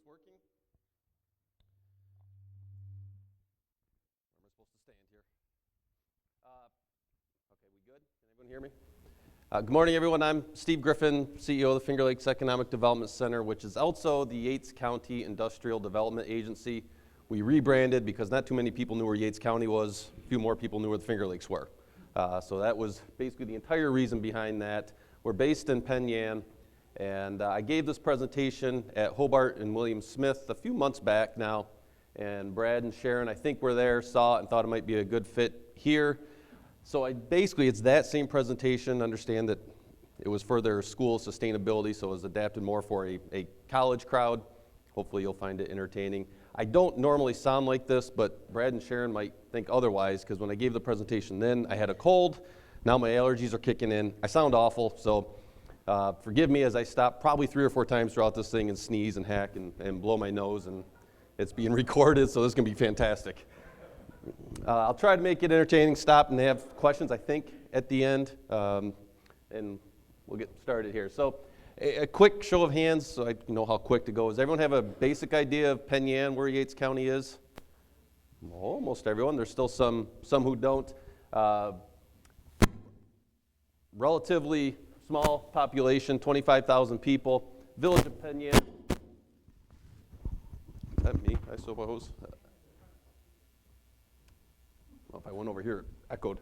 it's working. Where am I supposed to stand here? Okay, we good? Can everyone hear me? Good morning, everyone. I'm Steve Griffin, CEO of the Finger Lakes Economic Development Center, which is also the Yates County Industrial Development Agency. We rebranded because not too many people knew where Yates County was. A few more people knew where the Finger Lakes were. So that was basically the entire reason behind that. We're based in Penn, and I gave this presentation at Hobart and William Smith a few months back now, and Brad and Sharon, I think, were there, saw it, and thought it might be a good fit here. So it's that same presentation. Understand that it was for their school sustainability, so it was adapted more for a college crowd. Hopefully you'll find it entertaining. I don't normally sound like this, but Brad and Sharon might think otherwise, because when I gave the presentation then, I had a cold. Now my allergies are kicking in. I sound awful, so forgive me as I stop probably 3 or 4 times throughout this thing and sneeze and hack and blow my nose, and it's being recorded, so this is going to be fantastic. I'll try to make it entertaining, stop, and have questions, I think, at the end, and we'll get started here. So a quick show of hands, so I know how quick to go. Does everyone have a basic idea of Penn, where Yates County is? Almost everyone. There's still some who don't. Relatively small population, 25,000 people. Village of Penn. Is that me, I suppose? Well, if I went over here, it echoed.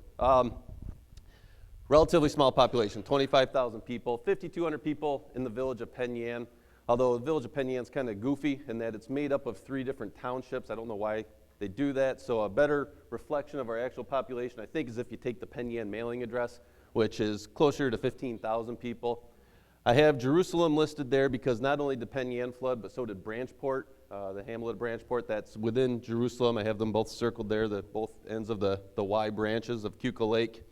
Relatively small population, 25,000 people, 5,200 people in the village of Penn. Although the village of Penn is kind of goofy in that it's made up of 3 different townships. I don't know why they do that. So a better reflection of our actual population, I think, is if you take the Penn mailing address, which is closer to 15,000 people. I have Jerusalem listed there because not only did Penn flood, but so did Branchport, the hamlet of Branchport that's within Jerusalem. I have them both circled there, both ends of the Y branches of Ithaca Lake.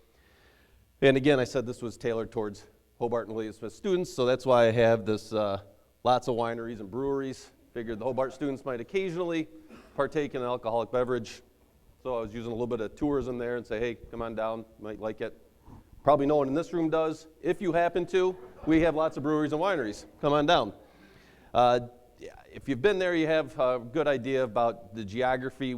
And again, I said this was tailored towards Hobart and William Smith students, so that's why I have this lots of wineries and breweries. Figured the Hobart students might occasionally partake in an alcoholic beverage. So I was using a little bit of tourism there and say, hey, come on down, you might like it. Probably no one in this room does. If you happen to, we have lots of breweries and wineries. Come on down. If you've been there, you have a good idea about the geography.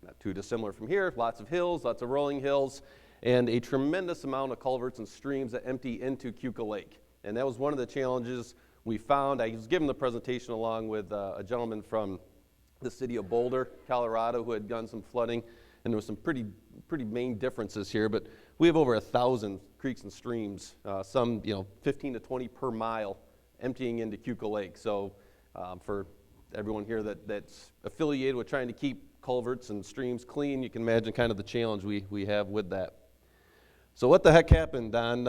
Not too dissimilar from here, lots of hills, lots of rolling hills, and a tremendous amount of culverts and streams that empty into Ithaca Lake. And that was one of the challenges we found. I was given the presentation along with a gentleman from the city of Boulder, Colorado, who had done some flooding, and there was some pretty main differences here, but we have over 1,000 creeks and streams, some 15 to 20 per mile, emptying into Ithaca Lake. So for everyone here that's affiliated with trying to keep culverts and streams clean, you can imagine kind of the challenge we have with that. So what the heck happened on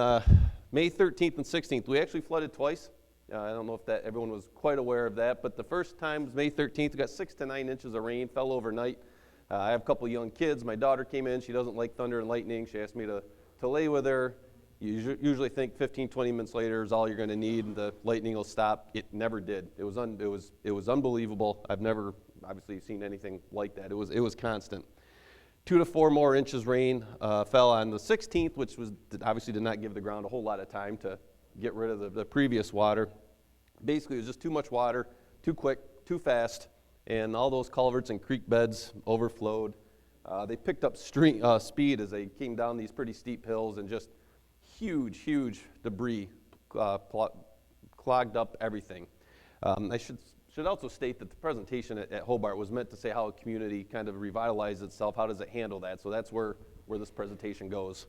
May 13th and 16th? We actually flooded twice. I don't know if everyone was quite aware of that, but the first time was May 13th. We got 6 to 9 inches of rain, fell overnight. I have a couple of young kids. My daughter came in. She doesn't like thunder and lightning. She asked me to lay with her. You usually think 15, 20 minutes later is all you're going to need, and the lightning will stop. It never did. It was unbelievable. I've never obviously seen anything like that. It was constant. 2 to 4 more inches rain fell on the 16th, which obviously did not give the ground a whole lot of time to get rid of the previous water. Basically, it was just too much water, too quick, too fast, and all those culverts and creek beds overflowed. They picked up speed as they came down these pretty steep hills, and just huge debris clogged up everything. I should also state that the presentation at Hobart was meant to say how a community kind of revitalizes itself. How does it handle that? So that's where this presentation goes.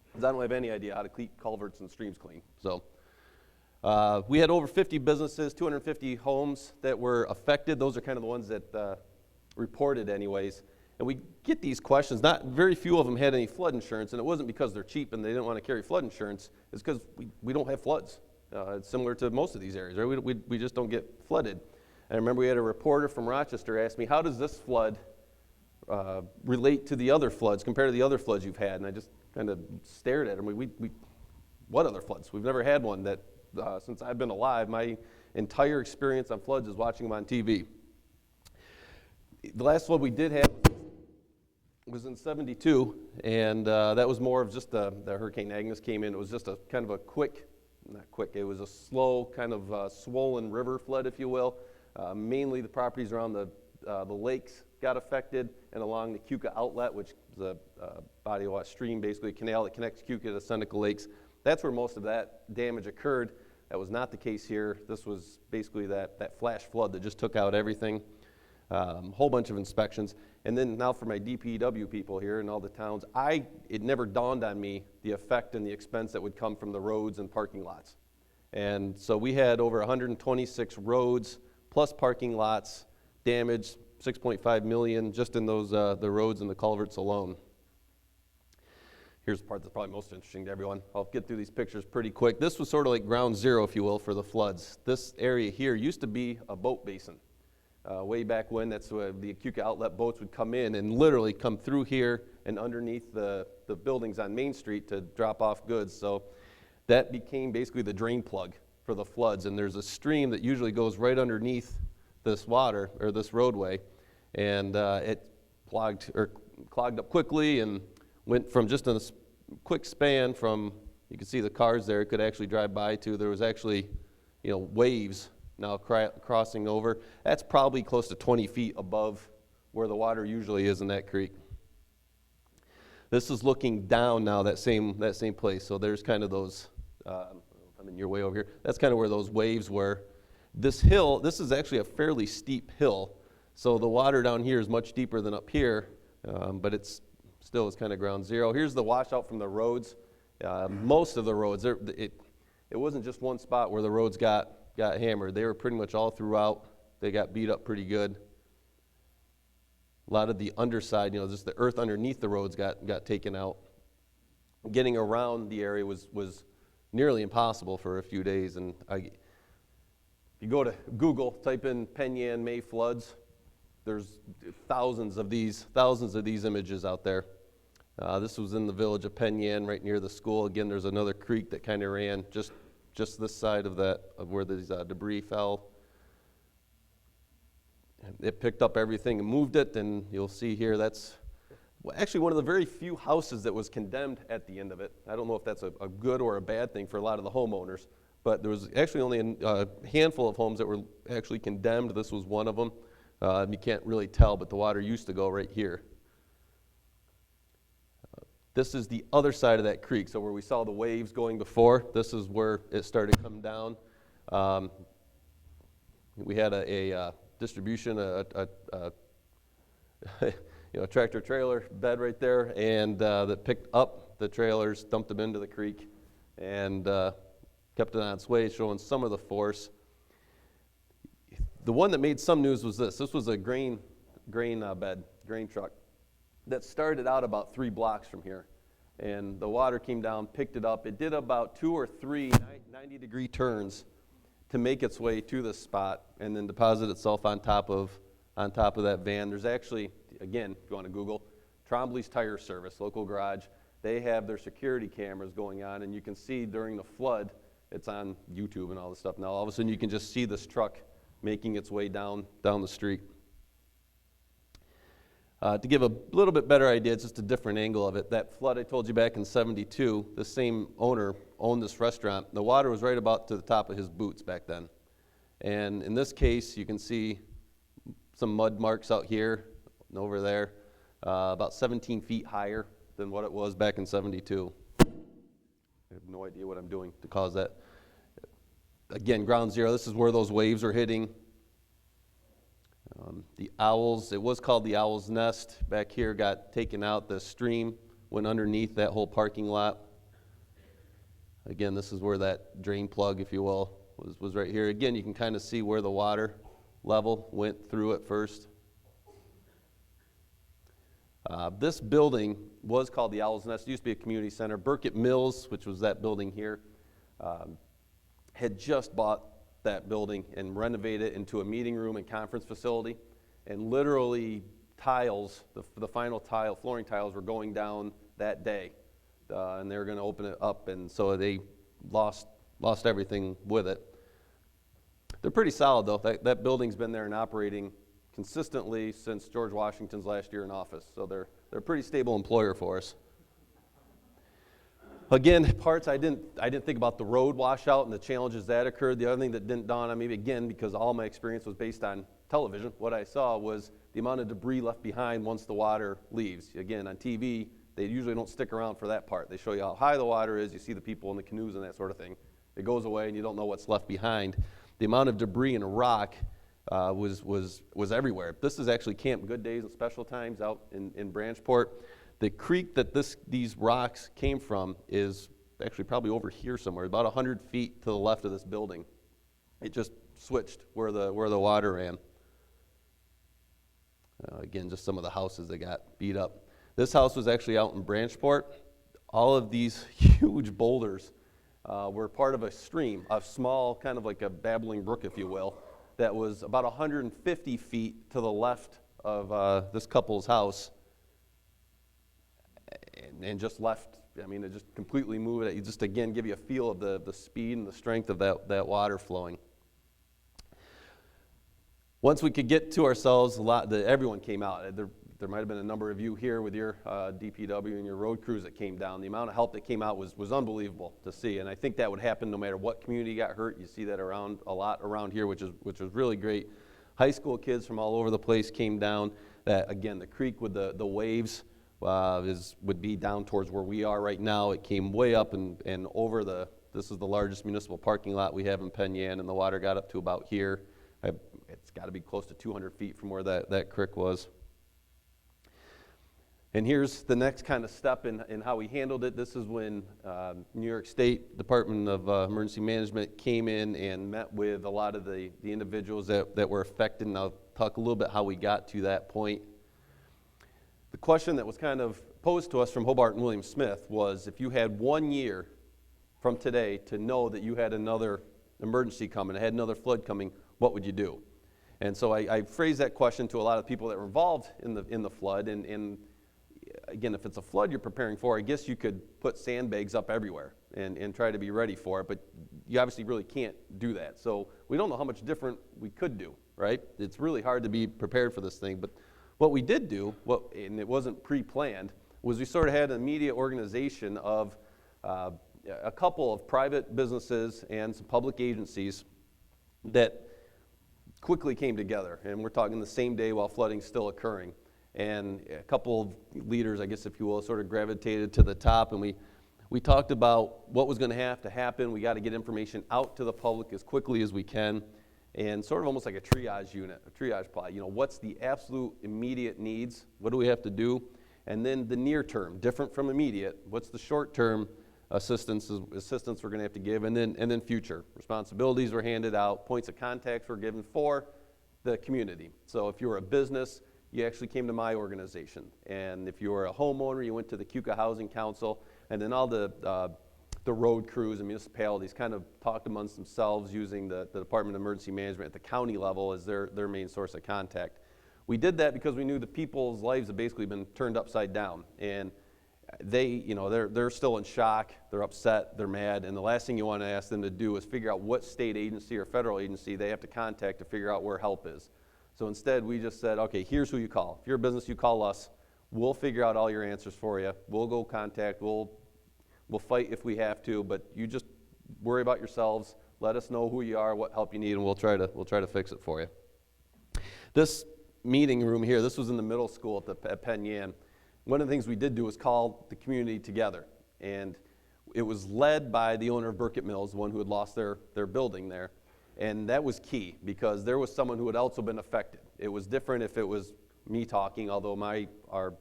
Because I don't have any idea how to keep culverts and streams clean. So we had over 50 businesses, 250 homes that were affected. Those are kind of the ones that reported anyways. And we get these questions. Not very few of them had any flood insurance, and it wasn't because they're cheap and they didn't want to carry flood insurance. It's because we don't have floods. It's similar to most of these areas, right? We just don't get flooded. And I remember we had a reporter from Rochester ask me, how does this flood relate to the other floods, compared to the other floods you've had? And I just kind of stared at him. What other floods? We've never had one that, since I've been alive, my entire experience on floods is watching them on TV. The last flood we did have was in '72, and that was more of just the Hurricane Agnes came in. It was just a kind of a quick not quick, it was a slow kind of swollen river flood, if you will. Mainly the properties around the lakes got affected, and along the Ithaca outlet, which is a body of water stream, basically a canal that connects Ithaca to Seneca Lakes. That's where most of that damage occurred. That was not the case here. This was basically that flash flood that just took out everything. Whole bunch of inspections. And then now for my DPW people here in all the towns, it never dawned on me the effect and the expense that would come from the roads and parking lots. And so we had over 126 roads plus parking lots damaged, 6.5 million just in those the roads and the culverts alone. Here's the part that's probably most interesting to everyone. I'll get through these pictures pretty quick. This was sort of like ground zero, if you will, for the floods. This area here used to be a boat basin. Way back when, that's where the Ithaca outlet boats would come in and literally come through here and underneath the buildings on Main Street to drop off goods. So that became basically the drain plug for the floods. And there's a stream that usually goes right underneath this water, or this roadway, and it clogged up quickly and went from just in a quick span from, you can see the cars there, could actually drive by to, there was actually, waves now crossing over. That's probably close to 20 feet above where the water usually is in that creek. This is looking down now, that same place. So there's kind of those, I'm in your way over here, that's kind of where those waves were. This hill, this is actually a fairly steep hill, so the water down here is much deeper than up here, but it's still is kind of ground zero. Here's the washout from the roads. Most of the roads, it wasn't just one spot where the roads got hammered. They were pretty much all throughout. They got beat up pretty good. A lot of the underside, just the earth underneath the roads got taken out. Getting around the area was nearly impossible for a few days, and you go to Google, type in Penn May floods. There's thousands of these images out there. This was in the village of Penn, right near the school. Again, there's another creek that kind of ran just this side of where these debris fell. And it picked up everything and moved it, and you'll see here that's actually one of the very few houses that was condemned at the end of it. I don't know if that's a good or a bad thing for a lot of the homeowners, but there was actually only a handful of homes that were actually condemned. This was one of them. You can't really tell, but the water used to go right here. This is the other side of that creek, so where we saw the waves going before, this is where it started coming down. We had a distribution, a tractor trailer bed right there, and that picked up the trailers, dumped them into the creek, and kept it on its way, showing some of the force. The one that made some news was this. This was a grain truck that started out about 3 blocks from here. And the water came down, picked it up. It did about 2 or 3 90-degree turns to make its way to this spot and then deposit itself on top of that van. There's actually, again, if you want to Google, Trombley's Tire Service, local garage. They have their security cameras going on, and you can see during the flood, it's on YouTube and all this stuff. Now, all of a sudden, you can just see this truck making its way down the street. To give a little bit better idea, it's just a different angle of it. That flood I told you back in '72, the same owner owned this restaurant. The water was right about to the top of his boots back then. And in this case, you can see some mud marks out here and over there, about 17 feet higher than what it was back in '72. I have no idea what I'm doing to cause that. Again, ground zero, this is where those waves are hitting. The owls, it was called the Owl's Nest back here, got taken out. The stream went underneath that whole parking lot. Again, this is where that drain plug, if you will, was right here. Again, you can kind of see where the water level went through it first. This building was called the Owl's Nest. It used to be a community center. Burkett Mills, which was that building here, had just bought that building and renovated it into a meeting room and conference facility. And literally tiles, the final flooring tiles were going down that day. And they were going to open it up, and so they lost everything with it. They're pretty solid, though. That building's been there and operating consistently since George Washington's last year in office. So they're a pretty stable employer for us. Again, parts I didn't think about the road washout and the challenges that occurred. The other thing that didn't dawn on me, again, because all my experience was based on television, what I saw was the amount of debris left behind once the water leaves. Again, on TV, they usually don't stick around for that part. They show you how high the water is, you see the people in the canoes and that sort of thing. It goes away and you don't know what's left behind. The amount of debris and rock was everywhere. This is actually Camp Good Days and Special Times out in Branchport. The creek that these rocks came from is actually probably over here somewhere, about 100 feet to the left of this building. It just switched where the water ran. Again, just some of the houses that got beat up. This house was actually out in Branchport. All of these huge boulders were part of a stream, a small, kind of like a babbling brook, if you will, that was about 150 feet to the left of this couple's house. And just left, I mean, it just completely moved it. You just, again, give you a feel of the speed and the strength of that water flowing. Once we could get to ourselves, everyone came out. There might have been a number of you here with your DPW and your road crews that came down. The amount of help that came out was unbelievable to see, and I think that would happen no matter what community got hurt. You see that a lot around here, which was really great. High school kids from all over the place came down. That, again, the creek with the waves would be down towards where we are right now. It came way up and over this is the largest municipal parking lot we have in Penn, and the water got up to about here. It's got to be close to 200 feet from where that creek was. And here's the next kind of step in how we handled it. This is when New York State Department of Emergency Management came in and met with a lot of the individuals that were affected, and I'll talk a little bit how we got to that point. The question that was kind of posed to us from Hobart and William Smith was, if you had 1 year from today to know that you had another emergency coming, had another flood coming, what would you do? And so I phrased that question to a lot of people that were involved in the flood, and again, if it's a flood you're preparing for, I guess you could put sandbags up everywhere and try to be ready for it, but you obviously really can't do that. So we don't know how much different we could do, right? It's really hard to be prepared for this thing, but what we did do, and it wasn't pre-planned, was we sort of had an immediate organization of a couple of private businesses and some public agencies that quickly came together, and we're talking the same day while flooding's still occurring. And a couple of leaders, I guess if you will, sort of gravitated to the top, and we talked about what was going to have to happen. We got to get information out to the public as quickly as we can, and sort of almost like a triage unit, a triage plot. You know, what's the absolute immediate needs? What do we have to do? And then the near term, different from immediate. What's the short term assistance we're going to have to give? And then future responsibilities were handed out. Points of contacts were given for the community. So if you were a business, you actually came to my organization. And if you were a homeowner, you went to the Ithaca Housing Council. And then all the road crews and municipalities kind of talked amongst themselves using the Department of Emergency Management at the county level as their main source of contact. We did that because we knew the people's lives had basically been turned upside down. And they're still in shock, they're upset, they're mad, and the last thing you want to ask them to do is figure out what state agency or federal agency they have to contact to figure out where help is. So instead, we just said, okay, here's who you call. If you're a business, you call us. We'll figure out all your answers for you. We'll go contact. We'll fight if we have to, but you just worry about yourselves. Let us know who you are, what help you need, and we'll try to fix it for you. This meeting room here, this was in the middle school at Penn. One of the things we did do was call the community together, and it was led by the owner of Burkett Mills, the one who had lost their building there. And that was key because there was someone who had also been affected. It was different if it was me talking, although our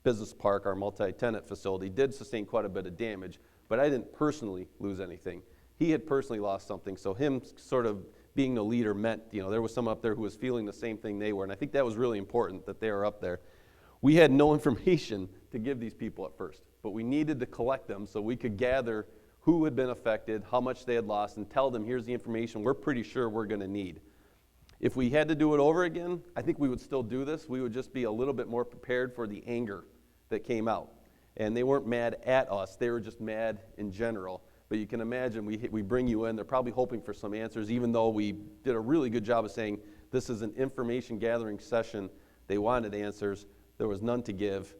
business park, our multi-tenant facility, did sustain quite a bit of damage, but I didn't personally lose anything. He had personally lost something, so him sort of being the leader meant, there was someone up there who was feeling the same thing they were, and I think that was really important that they were up there. We had no information to give these people at first, but we needed to collect them so we could gather who had been affected, how much they had lost, and tell them, here's the information we're pretty sure we're going to need. If we had to do it over again, I think we would still do this. We would just be a little bit more prepared for the anger that came out. And they weren't mad at us, they were just mad in general. But you can imagine, we bring you in, they're probably hoping for some answers, even though we did a really good job of saying, this is an information gathering session. They wanted answers, there was none to give.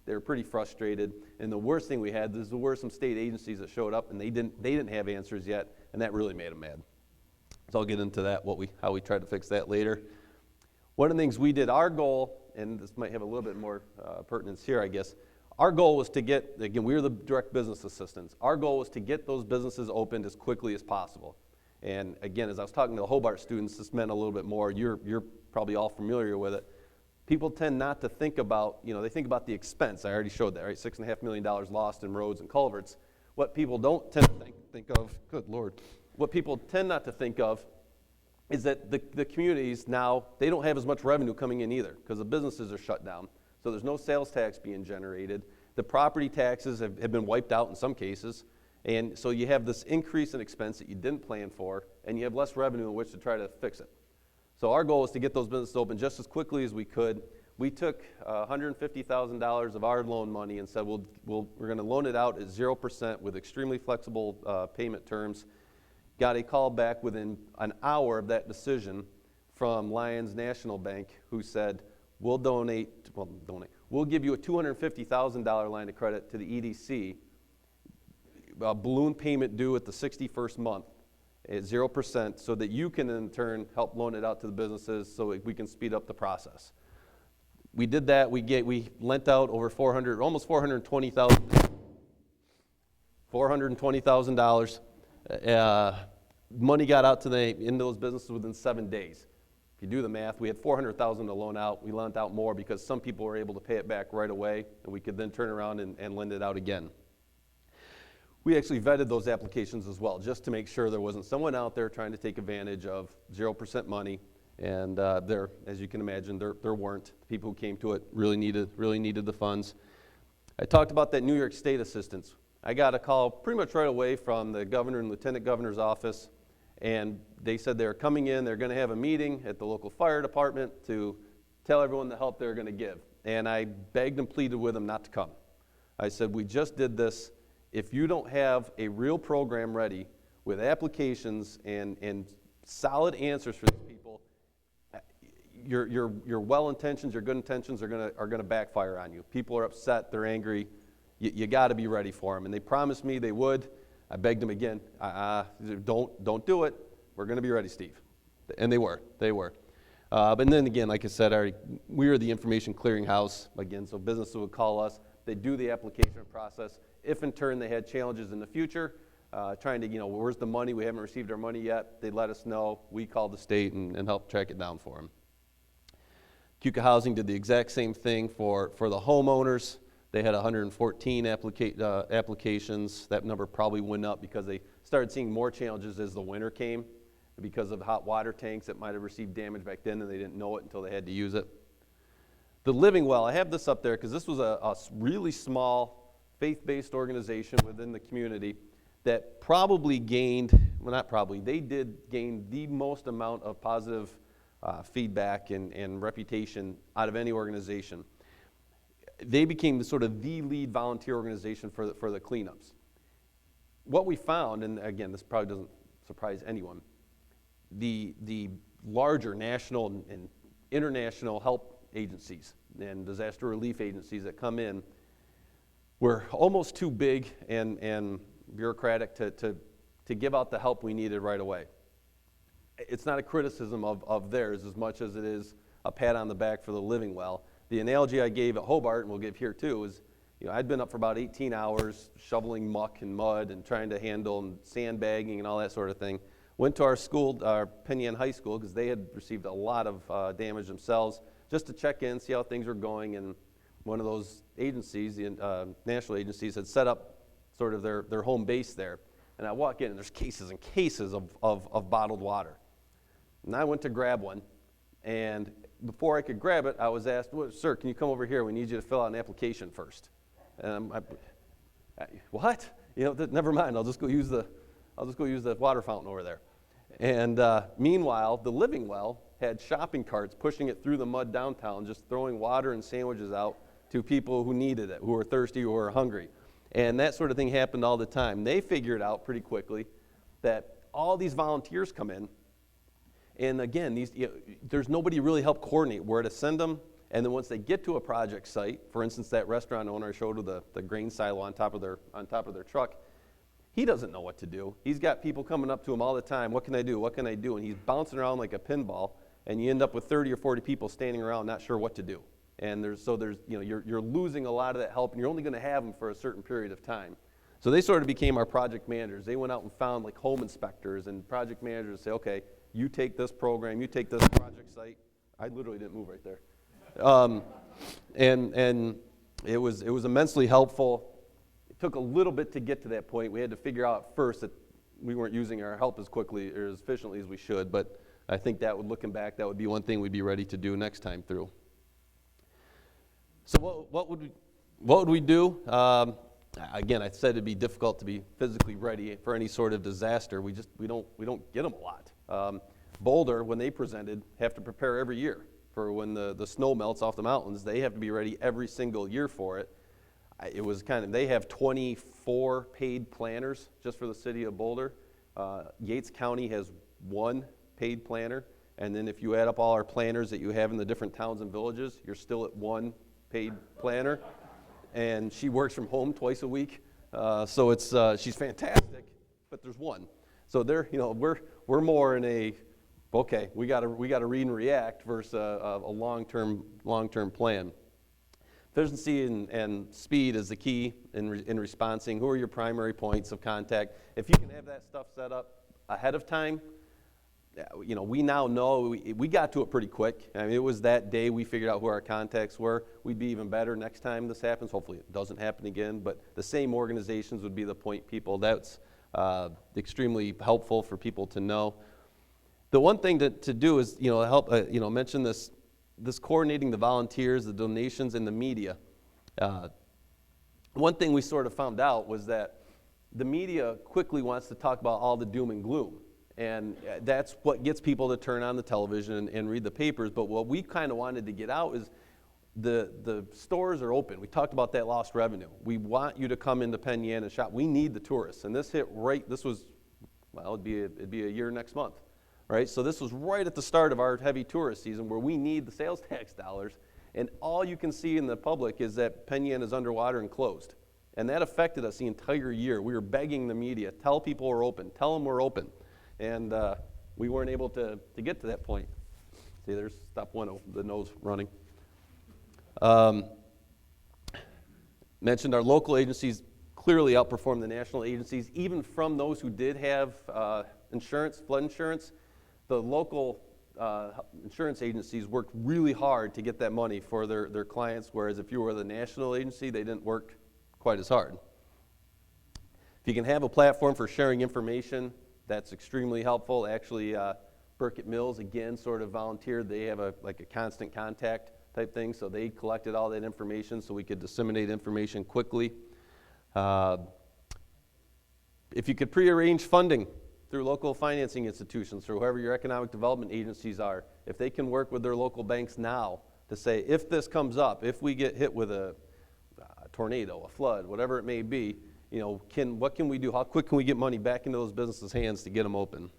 They were pretty frustrated. And the worst thing we had is there were some state agencies that showed up, and they didn't have answers yet, and that really made them mad. So I'll get into that, how we tried to fix that later. One of the things we did, our goal, and this might have a little bit more pertinence here, I guess. Our goal was to get, again, we were the direct business assistants. Our goal was to get those businesses opened as quickly as possible. And again, as I was talking to the Hobart students, this meant a little bit more. You're probably all familiar with it. People tend not to think about, they think about the expense. I already showed that, right? $6.5 million lost in roads and culverts. What people don't tend to think of, good Lord, what people tend not to think of is that the communities now, they don't have as much revenue coming in either because the businesses are shut down. So there's no sales tax being generated. The property taxes have been wiped out in some cases. And so you have this increase in expense that you didn't plan for, and you have less revenue in which to try to fix it. So our goal was to get those businesses open just as quickly as we could. We took $150,000 of our loan money and said we're going to loan it out at 0% with extremely flexible payment terms. Got a call back within an hour of that decision from Lions National Bank, who said, we'll give you a $250,000 line of credit to the EDC, a balloon payment due at the 61st month at 0%, so that you can in turn help loan it out to the businesses so we can speed up the process. We did that. We lent out over almost $420,000. Money got out in those businesses within 7 days. If you do the math, we had $400,000 to loan out. We lent out more because some people were able to pay it back right away, and we could then turn around and lend it out again. We actually vetted those applications as well, just to make sure there wasn't someone out there trying to take advantage of 0% money. And there, as you can imagine, there weren't. The people who came to it really needed the funds. I talked about that New York State assistance. I got a call pretty much right away from the governor and lieutenant governor's office, and they said they were coming in. They're going to have a meeting at the local fire department to tell everyone the help they're going to give. And I begged and pleaded with them not to come. I said, we just did this. If you don't have a real program ready with applications and solid answers for these people, your well-intentions, your good intentions are gonna backfire on you. People are upset, they're angry. You got to be ready for them. And they promised me they would. I begged them again, don't do it. We're going to be ready, Steve. And they were. But then again, like I said, we were the information clearinghouse, again, so businesses would call us. They'd do the application process. If in turn they had challenges in the future, trying to, where's the money? We haven't received our money yet. They'd let us know. We called the state and helped track it down for them. Ithaca Housing did the exact same thing for the homeowners. They had 114 applications. That number probably went up because they started seeing more challenges as the winter came because of hot water tanks that might have received damage back then and they didn't know it until they had to use it. The Living Well, I have this up there because this was a really small faith-based organization within the community that probably they did gain the most amount of positive feedback and reputation out of any organization. They became the lead volunteer organization for the cleanups. What we found, and again, this probably doesn't surprise anyone, the larger national and international help agencies and disaster relief agencies that come in were almost too big and bureaucratic to give out the help we needed right away. It's not a criticism of theirs as much as it is a pat on the back for the Living Well. The analogy I gave at Hobart, and we'll give here too, is I'd been up for about 18 hours shoveling muck and mud and trying to handle sandbagging and all that sort of thing. Went to our school, our Penn High School, because they had received a lot of damage themselves, just to check in, see how things were going. And one of those agencies, the national agencies, had set up sort of their home base there. And I walk in, and there's cases and cases of bottled water. And I went to grab one, and before I could grab it, I was asked, sir, can you come over here? We need you to fill out an application first. And what? Never mind. I'll just go use the water fountain over there. And meanwhile, the Living Well had shopping carts pushing it through the mud downtown, just throwing water and sandwiches out to people who needed it, who were thirsty or were hungry. And that sort of thing happened all the time. They figured out pretty quickly that all these volunteers come in, and again, there's nobody really help coordinate where to send them And then once they get to a project site, for instance, that restaurant owner I showed with the grain silo on top of their truck, he doesn't know what to do. He's got people coming up to him all the time. What can I do? What can I do? And he's bouncing around like a pinball, and you end up with 30 or 40 people standing around not sure what to do. And you're losing a lot of that help, and you're only going to have them for a certain period of time. So they sort of became our project managers. They went out and found like home inspectors and project managers to say, okay, you take this program, you take this project site. I literally didn't move right there. And it was immensely helpful. It took a little bit to get to that point. We had to figure out at first that we weren't using our help as quickly or as efficiently as we should, but I think looking back, that would be one thing we'd be ready to do next time through. So what would we do? Again, I said it'd be difficult to be physically ready for any sort of disaster. We don't get them a lot. Boulder, when they presented, have to prepare every year for when the snow melts off the mountains. They have to be ready every single year for it. It was they have 24 paid planners just for the city of Boulder. Yates County has 1 paid planner, and then if you add up all our planners that you have in the different towns and villages, you're still at 1 paid planner. And she works from home twice a week, so she's fantastic. But there's 1, so we're more in a we got to read and react versus a long-term plan. Efficiency and speed is the key in responding. Who are your primary points of contact? If you can have that stuff set up ahead of time, we now know we got to it pretty quick. I mean, it was that day we figured out who our contacts were. We'd be even better next time this happens. Hopefully it doesn't happen again, but the same organizations would be the point people. That's extremely helpful for people to know. The one thing to do is, help, mention this coordinating the volunteers, the donations, and the media. One thing we sort of found out was that the media quickly wants to talk about all the doom and gloom. And that's what gets people to turn on the television and read the papers. But what we kind of wanted to get out is the stores are open. We talked about that lost revenue. We want you to come into Penn Yan and shop. We need the tourists. And this hit it'd be a year next month. Right? So this was right at the start of our heavy tourist season where we need the sales tax dollars. And all you can see in the public is that Penn Yan is underwater and closed. And that affected us the entire year. We were begging the media, tell people we're open, tell them we're open. And we weren't able to get to that point. See, there's stop one, the nose running. Mentioned our local agencies clearly outperformed the national agencies, even from those who did have insurance, flood insurance. The local insurance agencies worked really hard to get that money for their clients, whereas if you were the national agency, they didn't work quite as hard. If you can have a platform for sharing information, that's extremely helpful. Actually, Burkett Mills, again, sort of volunteered. They have a constant contact type thing, so they collected all that information so we could disseminate information quickly. If you could prearrange funding through local financing institutions, or whoever your economic development agencies are, if they can work with their local banks now to say, if this comes up, if we get hit with a tornado, a flood, whatever it may be, what can we do? How quick can we get money back into those businesses' hands to get them open?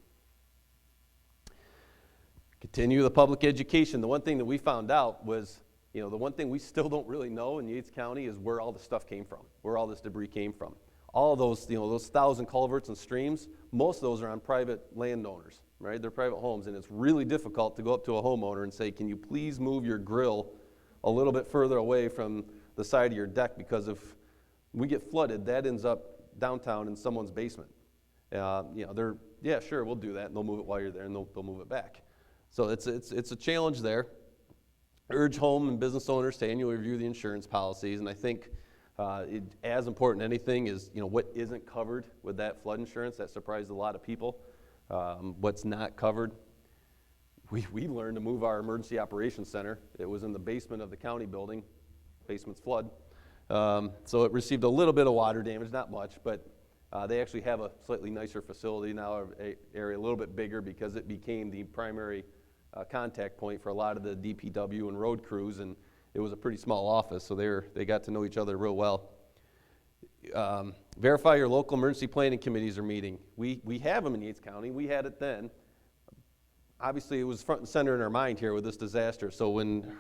Continue the public education. The one thing that we found out was, the one thing we still don't really know in Yates County is where all the stuff came from, where all this debris came from. All of those, those 1,000 culverts and streams, most of those are on private landowners, right? They're private homes, and it's really difficult to go up to a homeowner and say, can you please move your grill a little bit further away from the side of your deck, because if we get flooded, that ends up downtown in someone's basement. Yeah, sure, we'll do that, and they'll move it while you're there, and they'll move it back. So it's a challenge there. Urge home and business owners to annually review the insurance policies, and I think as important as anything is, what isn't covered with that flood insurance. That surprised a lot of people. What's not covered. We learned to move our emergency operations center. It was in the basement of the county building. Basement's flood. So it received a little bit of water damage, not much, but they actually have a slightly nicer facility now, an area a little bit bigger, because it became the primary contact point for a lot of the DPW and road crews, and it was a pretty small office, so they got to know each other real well. Verify your local emergency planning committees are meeting. We have them in Yates County. We had it then. Obviously, it was front and center in our mind here with this disaster. So when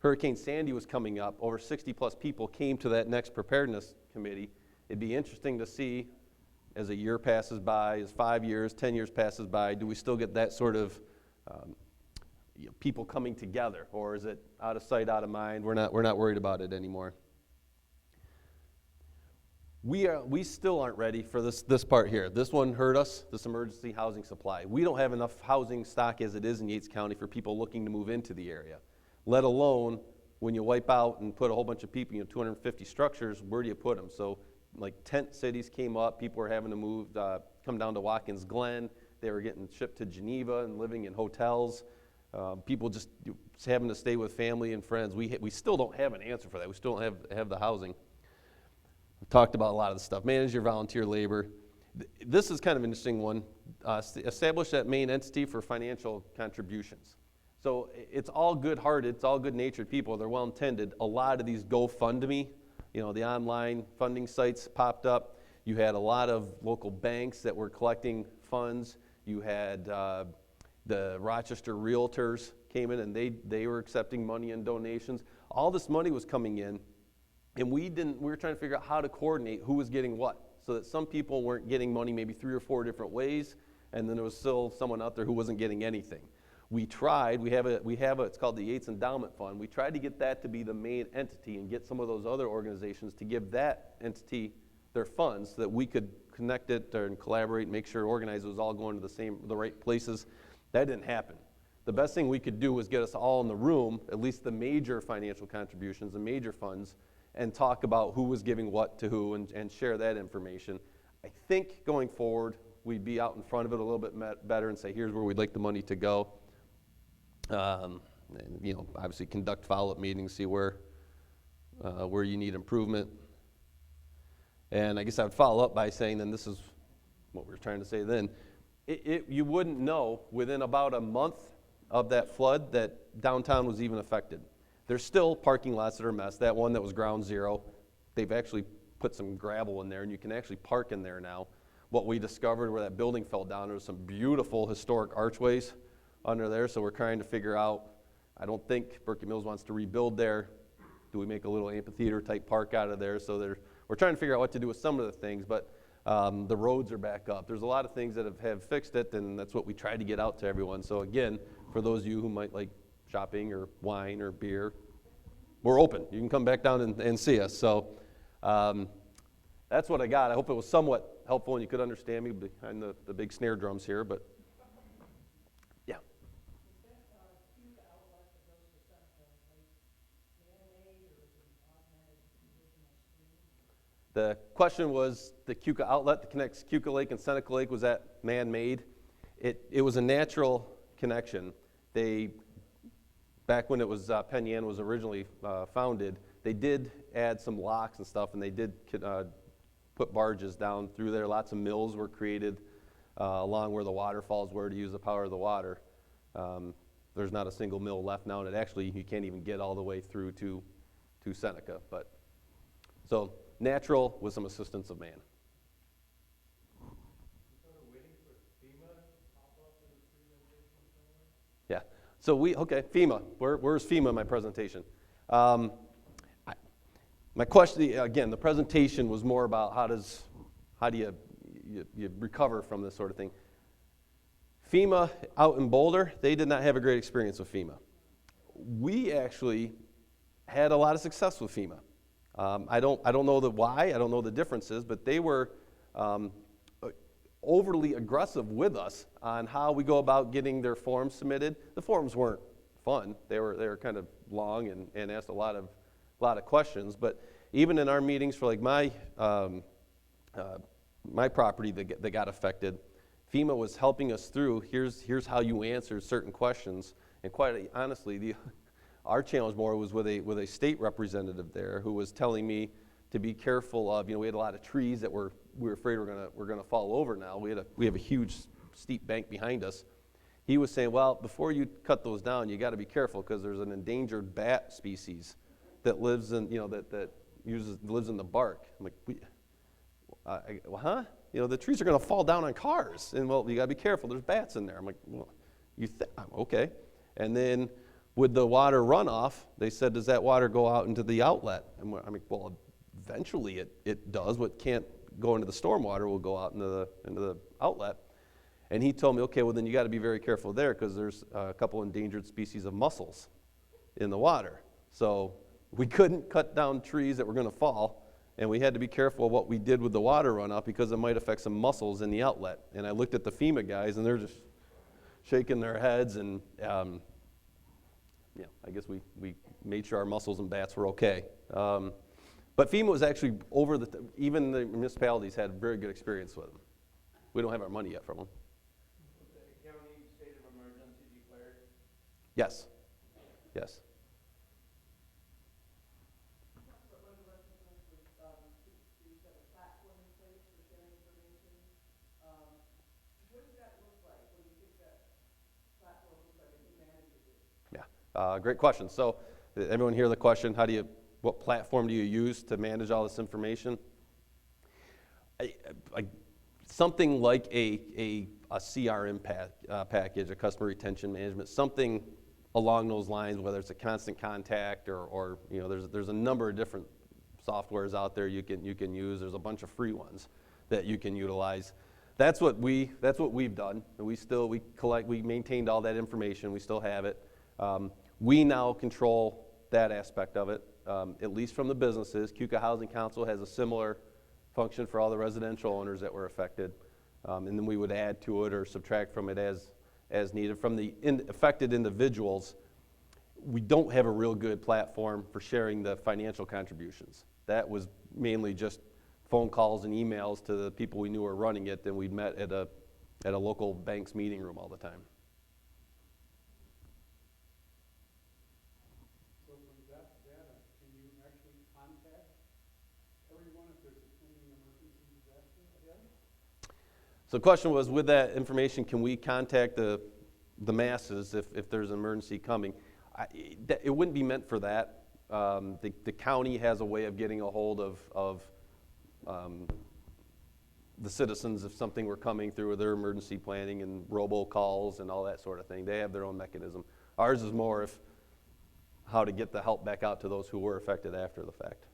Hurricane Sandy was coming up, over 60 plus people came to that next preparedness committee. It'd be interesting to see as a year passes by, as 5 years, 10 years passes by, do we still get that sort of people coming together, or is it out of sight, out of mind? We're not worried about it anymore. We still aren't ready for this part here. This one hurt us, this emergency housing supply. We don't have enough housing stock as it is in Yates County for people looking to move into the area, let alone when you wipe out and put a whole bunch of people, 250 structures, where do you put them? So like tent cities came up, people were having to move, come down to Watkins Glen, they were getting shipped to Geneva and living in hotels. People just having to stay with family and friends. We still don't have an answer for that. We still don't have the housing. We've talked about a lot of the stuff. Manage your volunteer labor. This is kind of an interesting one. Establish that main entity for financial contributions. So it's all good-hearted, it's all good-natured people. They're well-intended. A lot of these GoFundMe, the online funding sites popped up. You had a lot of local banks that were collecting funds. You had the Rochester Realtors came in and they were accepting money and donations. All this money was coming in, and we were trying to figure out how to coordinate who was getting what, so that some people weren't getting money maybe 3 or 4 different ways, and then there was still someone out there who wasn't getting anything. We tried, it's called the Yates Endowment Fund. We tried to get that to be the main entity and get some of those other organizations to give that entity their funds so that we could connect it and collaborate and make sure organize it was all going to the right places. That didn't happen. The best thing we could do was get us all in the room, at least the major financial contributions, the major funds, and talk about who was giving what to who and share that information. I think going forward, we'd be out in front of it a little bit better and say, here's where we'd like the money to go. And, obviously conduct follow-up meetings, see where you need improvement. And I guess I would follow up by saying, then this is what we were trying to say then, you wouldn't know within about a month of that flood that downtown was even affected. There's still parking lots that are a mess. That one that was ground zero, they've actually put some gravel in there, and you can actually park in there now. What we discovered where that building fell down, there was some beautiful historic archways under there, so we're trying to figure out, I don't think Berkey Mills wants to rebuild there. Do we make a little amphitheater type park out of there? So we're trying to figure out what to do with some of the things, but the roads are back up. There's a lot of things that have fixed it, and that's what we try to get out to everyone. So again, for those of you who might like shopping or wine or beer, we're open. You can come back down and see us. So that's what I got. I hope it was somewhat helpful and you could understand me behind the big snare drums here, but yeah. The question was the Ithaca outlet that connects Ithaca Lake and Seneca Lake, was that man-made? It was a natural connection. Back when it was Penn was originally founded, they did add some locks and stuff, and they did put barges down through there. Lots of mills were created along where the waterfalls were to use the power of the water. There's not a single mill left now, and you can't even get all the way through to Seneca. But so natural with some assistance of man. Yeah. So FEMA. Where's FEMA in my presentation? My question, again, the presentation was more about how do you recover from this sort of thing. FEMA out in Boulder, they did not have a great experience with FEMA. We actually had a lot of success with FEMA. I don't know why, I don't know the differences, but they were overly aggressive with us on how we go about getting their forms submitted. The forms weren't fun. They were kind of long and asked a lot of questions. But even in our meetings for like my property that got affected, FEMA was helping us through. Here's how you answer certain questions. And quite honestly, our challenge more was with a state representative there who was telling me to be careful of. We had a lot of trees that we were afraid were gonna fall over now. We have a huge steep bank behind us. He was saying, well, before you cut those down, you got to be careful because there's an endangered bat species that lives in lives in the bark. I'm like, huh? The trees are going to fall down on cars, and well, you got to be careful. There's bats in there. I'm like, well, okay. And then With the water runoff, they said, does that water go out into the outlet? And I mean, well, eventually it does. What can't go into the stormwater will go out into the outlet. And he told me, okay, well then you got to be very careful there because there's a couple endangered species of mussels in the water. So we couldn't cut down trees that were going to fall, and we had to be careful of what we did with the water runoff because it might affect some mussels in the outlet. And I looked at the FEMA guys, and they're just shaking their heads, and I guess we made sure our mussels and bats were okay. But FEMA was actually even the municipalities had very good experience with them. We don't have our money yet from them. The county state of emergency declared? Yes. Yes. Great question. So, everyone hear the question? What platform do you use to manage all this information? Something like a CRM package, a customer retention management, something along those lines, whether it's a constant contact or there's a number of different softwares out there you can use. There's a bunch of free ones that you can utilize. That's what we've done. And we maintained all that information. We still have it. We now control that aspect of it, at least from the businesses. Ithaca Housing Council has a similar function for all the residential owners that were affected. And then we would add to it or subtract from it as needed. From the affected individuals, we don't have a real good platform for sharing the financial contributions. That was mainly just phone calls and emails to the people we knew were running it, and we'd met at a local bank's meeting room all the time. So with that data, can you actually contact everyone if there's a pending emergency disaster ahead? So the question was, with that information, can we contact the masses if there's an emergency coming? It wouldn't be meant for that. The county has a way of getting a hold of the citizens if something were coming through their emergency planning and robocalls and all that sort of thing. They have their own mechanism. Ours is more how to get the help back out to those who were affected after the fact.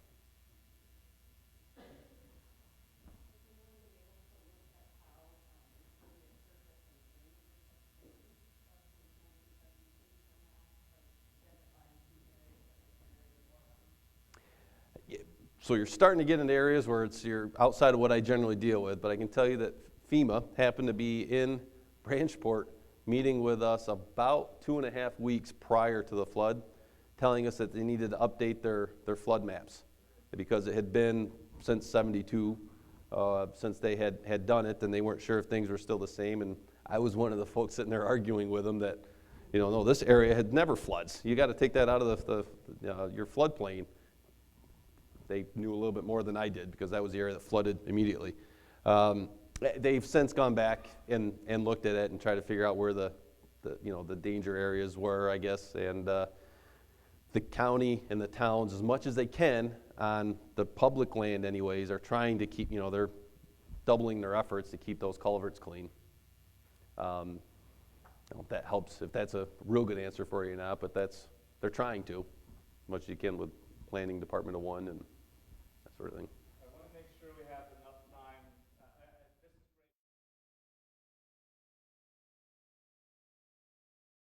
So you're starting to get into areas where you're outside of what I generally deal with, but I can tell you that FEMA happened to be in Branchport meeting with us about 2.5 weeks prior to the flood, telling us that they needed to update their flood maps because it had been since '72 since they had done it, and they weren't sure if things were still the same. And I was one of the folks sitting there arguing with them that, no, this area had never floods. You got to take that out of your floodplain. They knew a little bit more than I did because that was the area that flooded immediately. They've since gone back and looked at it and tried to figure out where the danger areas were, I guess. And the county and the towns, as much as they can on the public land anyways, are trying to keep, they're doubling their efforts to keep those culverts clean. If that helps, if that's a real good answer for you or not, but they're trying to, as much as you can with planning department of one and that sort of thing.